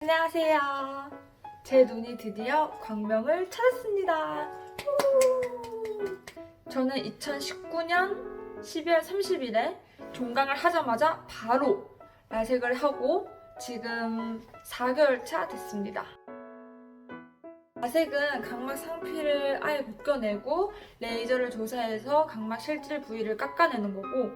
안녕하세요. 제 눈이 드디어 광명을 찾았습니다. 저는 2019년 12월 30일에 종강을 하자마자 바로 라섹을 하고 지금 4개월 차 됐습니다. 라섹은 각막 상피를 아예 벗겨내고 레이저를 조사해서 각막 실질 부위를 깎아내는 거고,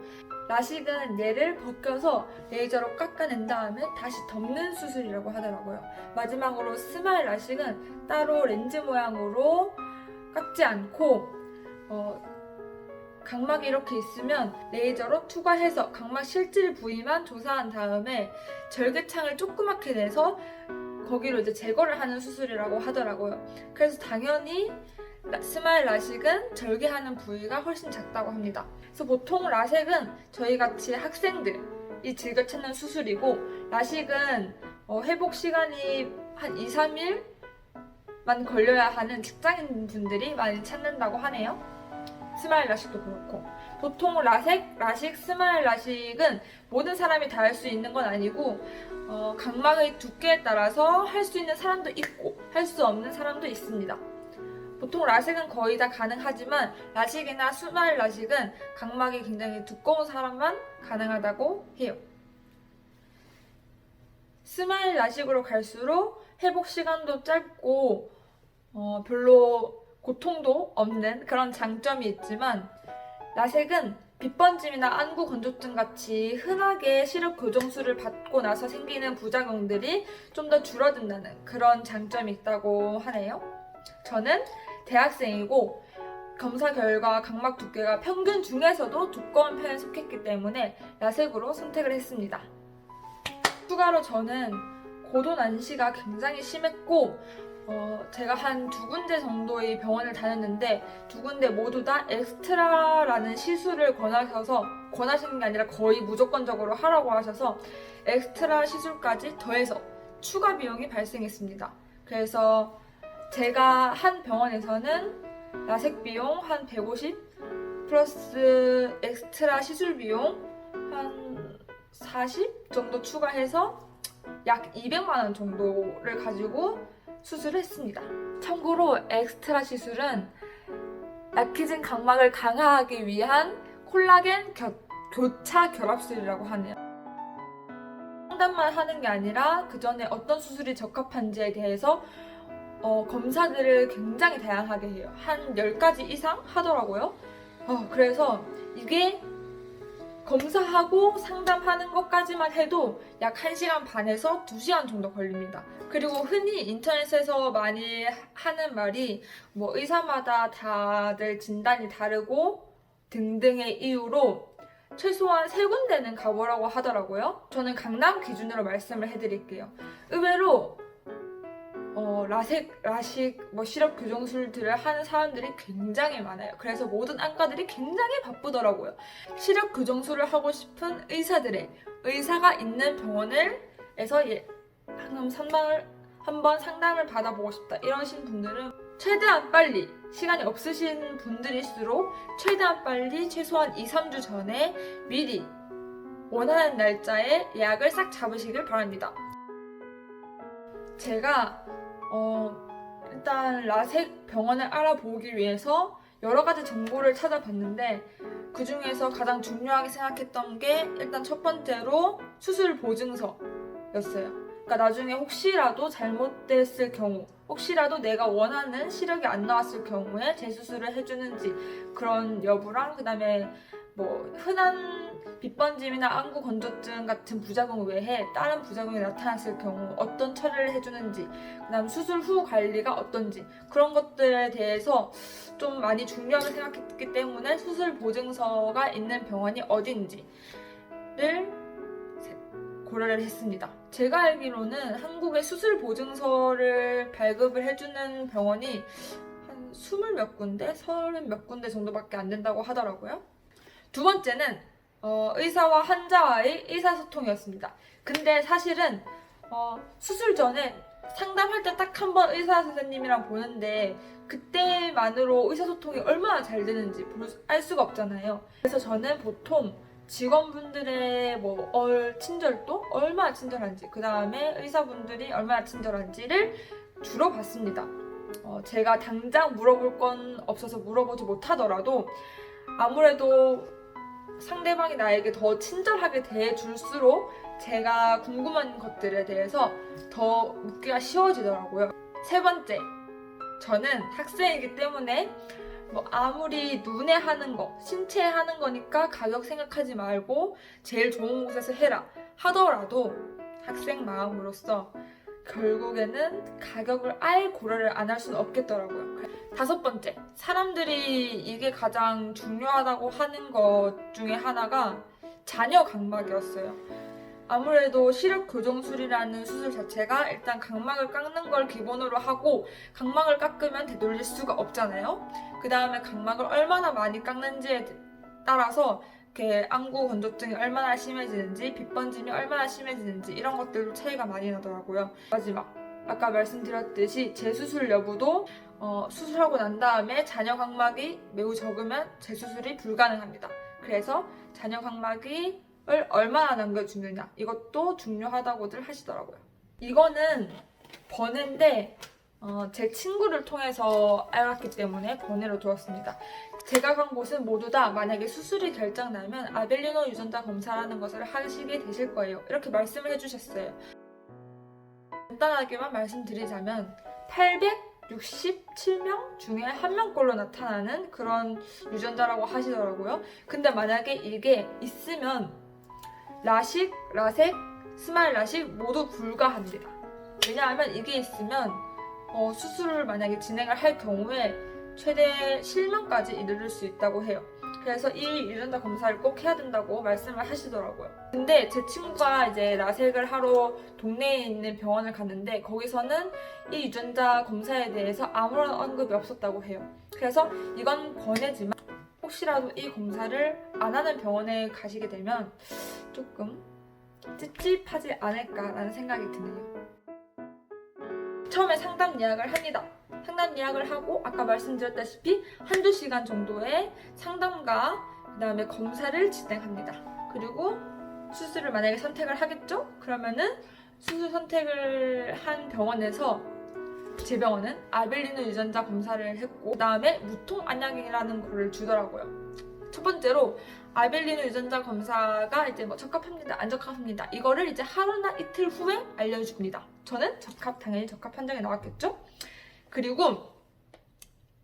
라식은 얘를 벗겨서 레이저로 깎아낸 다음에 다시 덮는 수술이라고 하더라고요. 마지막으로 스마일 라식은 따로 렌즈 모양으로 깎지 않고 각막이 이렇게 있으면 레이저로 투과해서 각막 실질 부위만 조사한 다음에 절개창을 조그맣게 내서 거기로 이제 제거를 하는 수술이라고 하더라고요. 그래서 당연히 스마일 라식은 절개하는 부위가 훨씬 작다고 합니다. 그래서 보통 라섹은 저희같이 학생들이 즐겨 찾는 수술이고, 라식은 회복 시간이 한 2, 3일만 걸려야 하는 직장인 분들이 많이 찾는다고 하네요. 스마일 라식도 그렇고. 보통 라식, 스마일 라식은 모든 사람이 다 할 수 있는 건 아니고 각막의 두께에 따라서 할 수 있는 사람도 있고 할 수 없는 사람도 있습니다. 보통 라식은 거의 다 가능하지만 라식이나 스마일 라식은 각막이 굉장히 두꺼운 사람만 가능하다고 해요. 스마일 라식으로 갈수록 회복 시간도 짧고 별로 고통도 없는 그런 장점이 있지만, 라섹은 빗번짐이나 안구 건조증 같이 흔하게 시력 교정술을 받고 나서 생기는 부작용들이 좀 더 줄어든다는 그런 장점이 있다고 하네요. 저는 대학생이고 검사 결과 각막 두께가 평균 중에서도 두꺼운 편에 속했기 때문에 라섹으로 선택을 했습니다. 추가로 저는 고도 난시가 굉장히 심했고 제가 한 2군데 정도의 병원을 다녔는데 2군데 모두 다 엑스트라라는 시술을 권하시는 게 아니라 거의 무조건적으로 하라고 하셔서 엑스트라 시술까지 더해서 추가 비용이 발생했습니다. 그래서 제가 한 병원에서는 라섹 비용 한 150 플러스 엑스트라 시술 비용 한 40 정도 추가해서 약 200만 원 정도를 가지고 수술을 했습니다. 참고로 엑스트라 시술은 약해진 각막을 강화하기 위한 콜라겐 교차 결합술이라고 하네요. 상담만 하는 게 아니라 그 전에 어떤 수술이 적합한지에 대해서 검사들을 굉장히 다양하게 해요. 한 10가지 이상 하더라고요. 그래서 이게 검사하고 상담하는 것까지만 해도 약 1시간 반에서 2시간 정도 걸립니다. 그리고 흔히 인터넷에서 많이 하는 말이 의사마다 다들 진단이 다르고 등등의 이유로 최소한 3군데는 가보라고 하더라고요. 저는 강남 기준으로 말씀을 해드릴게요. 의외로 라식, 시력 교정술들을 하는 사람들이 굉장히 많아요. 그래서 모든 안과들이 굉장히 바쁘더라고요. 시력 교정술을 하고 싶은 의사가 있는 병원에서 한번 상담을 받아보고 싶다 이러신 분들은 최대한 빨리, 시간이 없으신 분들일수록 최대한 빨리 최소한 2, 3주 전에 미리 원하는 날짜에 예약을 싹 잡으시길 바랍니다. 제가 일단 라섹 병원을 알아보기 위해서 여러 가지 정보를 찾아봤는데, 그 중에서 가장 중요하게 생각했던 게 일단 첫 번째로 수술 보증서였어요. 그러니까 나중에 혹시라도 잘못됐을 경우, 혹시라도 내가 원하는 시력이 안 나왔을 경우에 재수술을 해주는지 그런 여부랑, 그 다음에 흔한 빗번짐이나 안구 건조증 같은 부작용 외에 다른 부작용이 나타났을 경우 어떤 처리를 해주는지, 그 다음 수술 후 관리가 어떤지, 그런 것들에 대해서 좀 많이 중요하게 생각했기 때문에 수술 보증서가 있는 병원이 어딘지를 고려를 했습니다. 제가 알기로는 한국에 수술 보증서를 발급을 해주는 병원이 한 20몇 군데, 30몇 군데 정도밖에 안 된다고 하더라고요. 두 번째는 의사와 환자와의 의사소통이었습니다. 근데 사실은 수술 전에 상담할 때 딱 한 번 의사 선생님이랑 보는데 그때만으로 의사소통이 얼마나 잘 되는지 알 수가 없잖아요. 그래서 저는 보통 직원분들의 뭐 친절도 얼마나 친절한지, 그 다음에 의사분들이 얼마나 친절한지를 주로 봤습니다. 제가 당장 물어볼 건 없어서 물어보지 못하더라도 아무래도 상대방이 나에게 더 친절하게 대해줄수록 제가 궁금한 것들에 대해서 더 묻기가 쉬워지더라고요. 세 번째, 저는 학생이기 때문에 뭐 아무리 눈에 하는 거, 신체에 하는 거니까 가격 생각하지 말고 제일 좋은 곳에서 해라 하더라도 학생 마음으로서 결국에는 가격을 아예 고려를 안 할 수는 없겠더라고요. 다섯 번째, 사람들이 이게 가장 중요하다고 하는 것 중에 하나가 잔여 각막이었어요. 아무래도 시력 교정술이라는 수술 자체가 일단 각막을 깎는 걸 기본으로 하고 각막을 깎으면 되돌릴 수가 없잖아요. 그 다음에 각막을 얼마나 많이 깎는지에 따라서 이렇게 안구 건조증이 얼마나 심해지는지, 빗번짐이 얼마나 심해지는지 이런 것들도 차이가 많이 나더라고요. 마지막, 아까 말씀드렸듯이 재수술 여부도 수술하고 난 다음에 잔여 각막이 매우 적으면 재수술이 불가능합니다. 그래서 잔여 각막을 얼마나 남겨주느냐, 이것도 중요하다고들 하시더라고요. 이거는 번외인데 제 친구를 통해서 알았기 때문에 번외로 두었습니다. 제가 간 곳은 모두 다 만약에 수술이 결정나면 아벨리노 유전자 검사라는 것을 하시게 되실 거예요. 이렇게 말씀을 해주셨어요. 간단하게만 말씀드리자면 867명 중에 한 명꼴로 나타나는 그런 유전자라고 하시더라고요. 근데 만약에 이게 있으면 라식, 라섹, 스마일 라식 모두 불가합니다. 왜냐하면 이게 있으면 수술을 만약에 진행을 할 경우에 최대 실명까지 이르를 수 있다고 해요. 그래서 이 유전자 검사를 꼭 해야 된다고 말씀을 하시더라고요. 근데 제 친구가 이제 라섹을 하러 동네에 있는 병원을 갔는데 거기서는 이 유전자 검사에 대해서 아무런 언급이 없었다고 해요. 그래서 이건 번외지만 혹시라도 이 검사를 안 하는 병원에 가시게 되면 조금 찝찝하지 않을까라는 생각이 드네요. 처음에 상담 예약을 합니다. 상담 예약을 하고 아까 말씀드렸다시피 한두 시간 정도의 상담과 그 다음에 검사를 진행합니다. 그리고 수술을 만약에 선택을 하겠죠? 그러면은 수술 선택을 한 병원에서 제 병원은 아벨리노 유전자 검사를 했고 그 다음에 무통 안약이라는 거를 주더라고요. 첫 번째로 아벨리노 유전자 검사가 이제 뭐 적합합니다, 안 적합합니다. 이거를 이제 하루나 이틀 후에 알려줍니다. 저는 당연히 적합 판정이 나왔겠죠? 그리고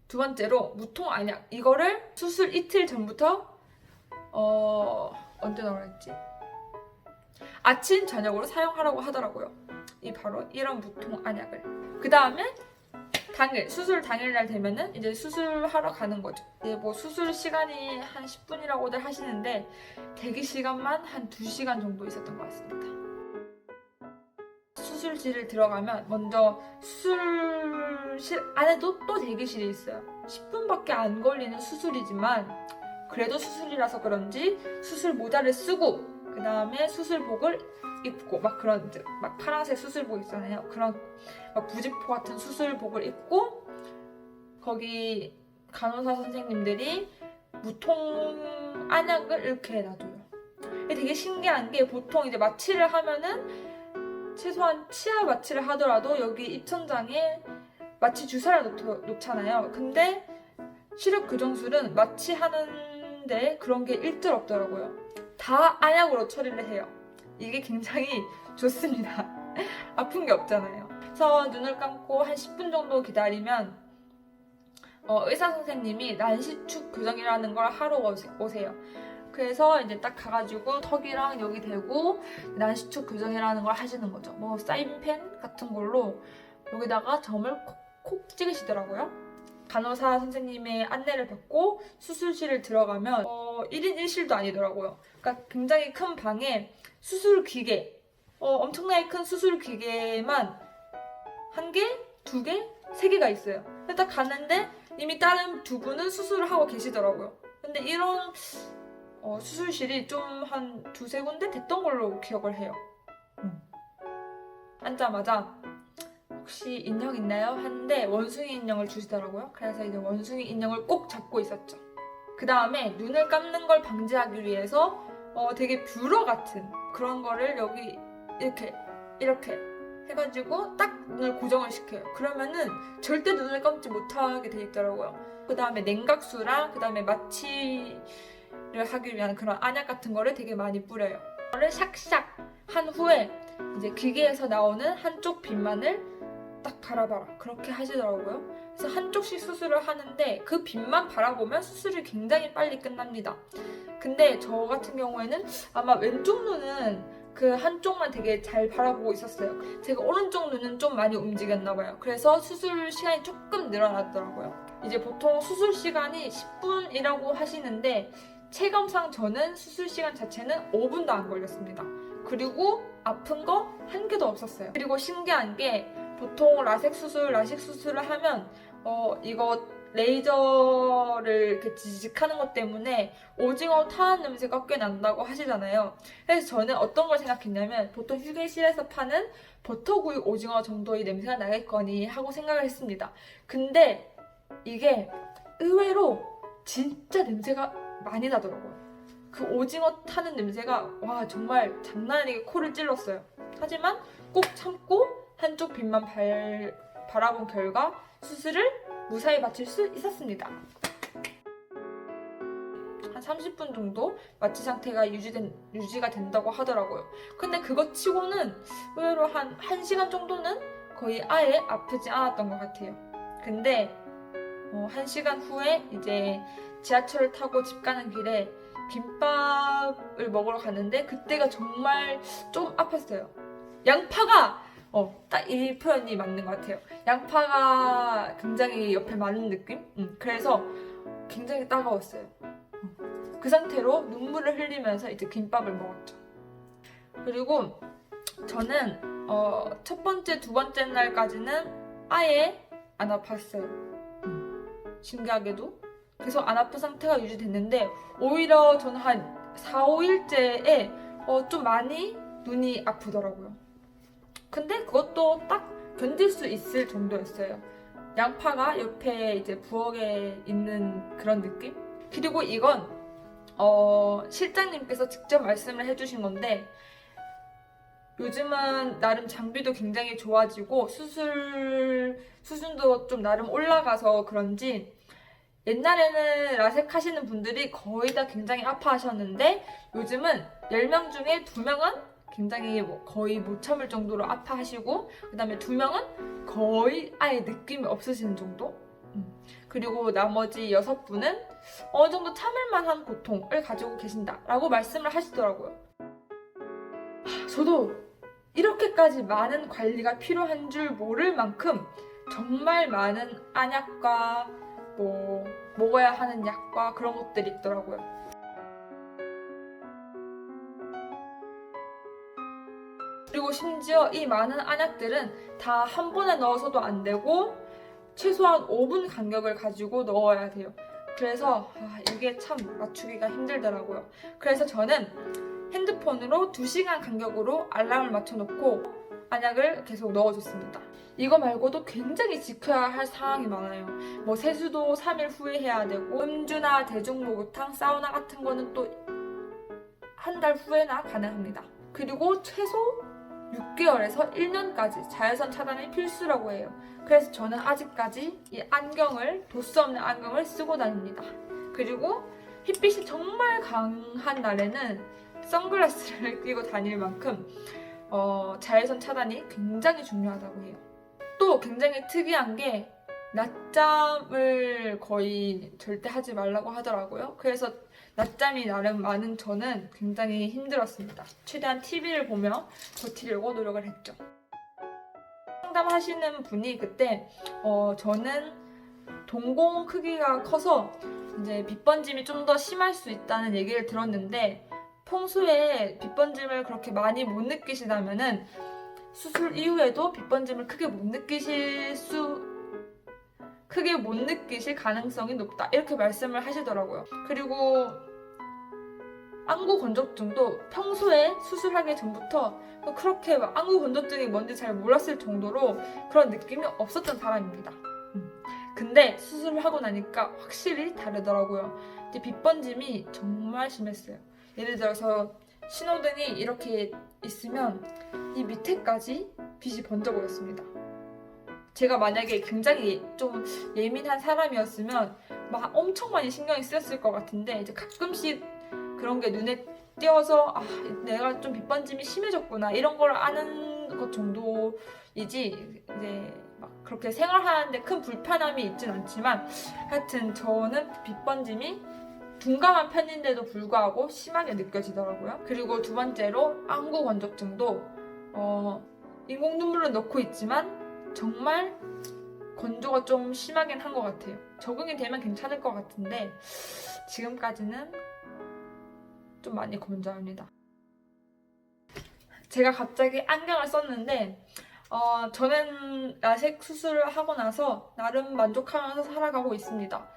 두 번째로 무통 안약, 이거를 수술 이틀 전부터 언제 나오라 했지? 아침 저녁으로 사용하라고 하더라고요. 바로 이런 무통 안약을. 그 다음에 수술 당일날 되면은 이제 수술하러 가는 거죠. 이제 뭐 수술 시간이 한 10분이라고들 하시는데 대기 시간만 한 2시간 정도 있었던 것 같습니다. 수술실을 들어가면 먼저 수술실 안에도 또 대기실이 있어요. 10분밖에 안 걸리는 수술이지만 그래도 수술이라서 그런지 수술 모자를 쓰고 그 다음에 수술복을 입고 막 파란색 수술복 있잖아요. 그런 막 부직포 같은 수술복을 입고 거기 간호사 선생님들이 무통 안약을 이렇게 놔줘요. 되게 신기한 게 보통 이제 마취를 하면은 최소한 치아 마취를 하더라도 여기 입천장에 마취 주사를 놓잖아요. 근데 시력 교정술은 마취하는데 그런 게 일절 없더라고요. 다 안약으로 처리를 해요. 이게 굉장히 좋습니다. 아픈 게 없잖아요. 그래서 눈을 감고 한 10분 정도 기다리면 의사 선생님이 난시축 교정이라는 걸 하러 오세요. 그래서 이제 딱 가가지고 턱이랑 여기 대고 난시축 교정이라는 걸 하시는 거죠. 뭐 사인펜 같은 걸로 여기다가 점을 콕콕 찍으시더라고요. 간호사 선생님의 안내를 받고 수술실을 들어가면 1인 1실도 아니더라고요. 그러니까 굉장히 큰 방에 수술 기계, 엄청나게 큰 수술 기계만 1개, 2개, 3개가 있어요. 근데 딱 갔는데 이미 다른 2분은 수술을 하고 계시더라고요. 근데 이런 수술실이 좀 한 2-3군데 됐던 걸로 기억을 해요. 앉자마자 혹시 인형 있나요? 하는데 원숭이 인형을 주시더라고요. 그래서 이제 원숭이 인형을 꼭 잡고 있었죠. 그 다음에 눈을 감는 걸 방지하기 위해서 되게 뷰러 같은 그런 거를 여기 이렇게 해가지고 딱 눈을 고정을 시켜요. 그러면은 절대 눈을 감지 못하게 돼 있더라고요. 그 다음에 냉각수랑 그 다음에 마취를 하기 위한 그런 안약 같은 거를 되게 많이 뿌려요. 이거를 샥샥 한 후에 이제 기계에서 나오는 한쪽 빗만을 딱 바라봐라 그렇게 하시더라고요. 그래서 한쪽씩 수술을 하는데 그 빗만 바라보면 수술이 굉장히 빨리 끝납니다. 근데 저 같은 경우에는 아마 왼쪽 눈은 그 한쪽만 되게 잘 바라보고 있었어요. 제가 오른쪽 눈은 좀 많이 움직였나 봐요. 그래서 수술 시간이 조금 늘어났더라고요. 이제 보통 수술 시간이 10분이라고 하시는데 체감상 저는 수술 시간 자체는 5분도 안 걸렸습니다. 그리고 아픈 거 한 개도 없었어요. 그리고 신기한 게 보통 라식 수술을 하면 이거 레이저를 이렇게 지직하는 것 때문에 오징어 타는 냄새가 꽤 난다고 하시잖아요. 그래서 저는 어떤 걸 생각했냐면 보통 휴게실에서 파는 버터구이 오징어 정도의 냄새가 나겠거니 하고 생각을 했습니다. 근데 이게 의외로 진짜 냄새가 많이 나더라고요. 그 오징어 타는 냄새가 와 정말 장난 아니게 코를 찔렀어요. 하지만 꼭 참고 한쪽 빛만 바라본 결과 수술을 무사히 마칠 수 있었습니다. 한 30분 정도 마취 상태가 유지가 된다고 하더라고요. 근데 그것 치고는 의외로 한 1시간 정도는 거의 아예 아프지 않았던 것 같아요. 근데 1시간 후에 이제 지하철을 타고 집 가는 길에 김밥을 먹으러 갔는데 그때가 정말 좀 아팠어요. 양파가 딱 이 표현이 맞는 것 같아요. 양파가 굉장히 옆에 많은 느낌? 그래서 굉장히 따가웠어요. 그 상태로 눈물을 흘리면서 이제 김밥을 먹었죠. 그리고 저는 첫 번째, 두 번째 날까지는 아예 안 아팠어요. 신기하게도. 계속 안 아픈 상태가 유지됐는데 오히려 저는 한 4, 5일째에 좀 많이 눈이 아프더라고요. 근데 그것도 딱 견딜 수 있을 정도였어요. 양파가 옆에 이제 부엌에 있는 그런 느낌? 그리고 이건 실장님께서 직접 말씀을 해주신 건데 요즘은 나름 장비도 굉장히 좋아지고 수준도 좀 나름 올라가서 그런지 옛날에는 라섹 하시는 분들이 거의 다 굉장히 아파하셨는데 요즘은 10명 중에 2명은 굉장히 거의 못 참을 정도로 아파하시고 그 다음에 2명은 거의 아예 느낌이 없으시는 정도? 그리고 나머지 6분은 어느 정도 참을 만한 고통을 가지고 계신다라고 말씀을 하시더라고요. 저도 이렇게까지 많은 관리가 필요한 줄 모를 만큼 정말 많은 안약과 먹어야 하는 약과 그런 것들이 있더라고요. 그리고 심지어 이 많은 안약들은 다 한 번에 넣어서도 안 되고 최소한 5분 간격을 가지고 넣어야 돼요. 그래서 이게 참 맞추기가 힘들더라고요. 그래서 저는 핸드폰으로 2시간 간격으로 알람을 맞춰놓고 안약을 계속 넣어줬습니다. 이거 말고도 굉장히 지켜야 할 사항이 많아요. 세수도 3일 후에 해야 되고 음주나 대중목욕탕, 사우나 같은 거는 또 한 달 후에나 가능합니다. 그리고 최소 6개월에서 1년까지 자외선 차단이 필수라고 해요. 그래서 저는 아직까지 이 안경을, 도수 없는 안경을 쓰고 다닙니다. 그리고 햇빛이 정말 강한 날에는 선글라스를 끼고 다닐 만큼 자외선 차단이 굉장히 중요하다고 해요. 또 굉장히 특이한 게 낮잠을 거의 절대 하지 말라고 하더라고요. 그래서 낮잠이 나름 많은 저는 굉장히 힘들었습니다. 최대한 TV를 보며 버티려고 노력을 했죠. 상담하시는 분이 그때 저는 동공 크기가 커서 이제 빛번짐이 좀 더 심할 수 있다는 얘기를 들었는데 평소에 빛번짐을 그렇게 많이 못 느끼시다면은 수술 이후에도 빛번짐을 크게 못 느끼실 가능성이 높다 이렇게 말씀을 하시더라고요. 그리고 안구 건조증도 평소에 수술하기 전부터 그렇게 안구 건조증이 뭔지 잘 몰랐을 정도로 그런 느낌이 없었던 사람입니다. 근데 수술을 하고 나니까 확실히 다르더라고요. 이제 빛번짐이 정말 심했어요. 예를 들어서 신호등이 이렇게 있으면 이 밑에까지 빛이 번져 보였습니다. 제가 만약에 굉장히 좀 예민한 사람이었으면 막 엄청 많이 신경이 쓰였을 것 같은데 이제 가끔씩 그런 게 눈에 띄어서 아, 내가 좀 빛번짐이 심해졌구나 이런 걸 아는 것 정도이지 이제 막 그렇게 생활하는데 큰 불편함이 있진 않지만 하여튼 저는 빛번짐이 둔감한 편인데도 불구하고 심하게 느껴지더라고요. 그리고 두 번째로 안구 건조증도 인공 눈물을 넣고 있지만 정말 건조가 좀 심하긴 한 것 같아요. 적응이 되면 괜찮을 것 같은데 지금까지는 좀 많이 건조합니다. 제가 갑자기 안경을 썼는데 저는 라섹 수술을 하고 나서 나름 만족하면서 살아가고 있습니다.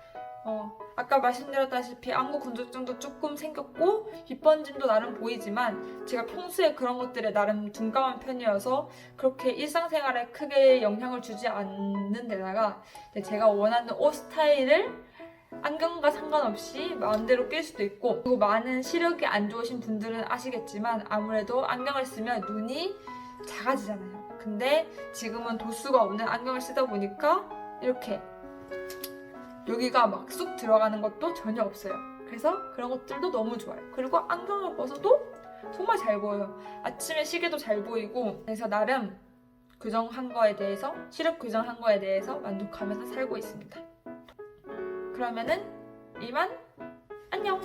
아까 말씀드렸다시피 안구 건조증도 조금 생겼고 빛번짐도 나름 보이지만 제가 평소에 그런 것들에 나름 둔감한 편이어서 그렇게 일상생활에 크게 영향을 주지 않는 데다가 제가 원하는 옷 스타일을 안경과 상관없이 마음대로 낄 수도 있고 그리고 많은 시력이 안 좋으신 분들은 아시겠지만 아무래도 안경을 쓰면 눈이 작아지잖아요. 근데 지금은 도수가 없는 안경을 쓰다 보니까 이렇게 여기가 막 쑥 들어가는 것도 전혀 없어요. 그래서 그런 것들도 너무 좋아요. 그리고 안경을 벗어도 정말 잘 보여요. 아침에 시계도 잘 보이고 그래서 나름 교정한 거에 대해서 시력 교정한 거에 대해서 만족하면서 살고 있습니다. 그러면은 이만 안녕!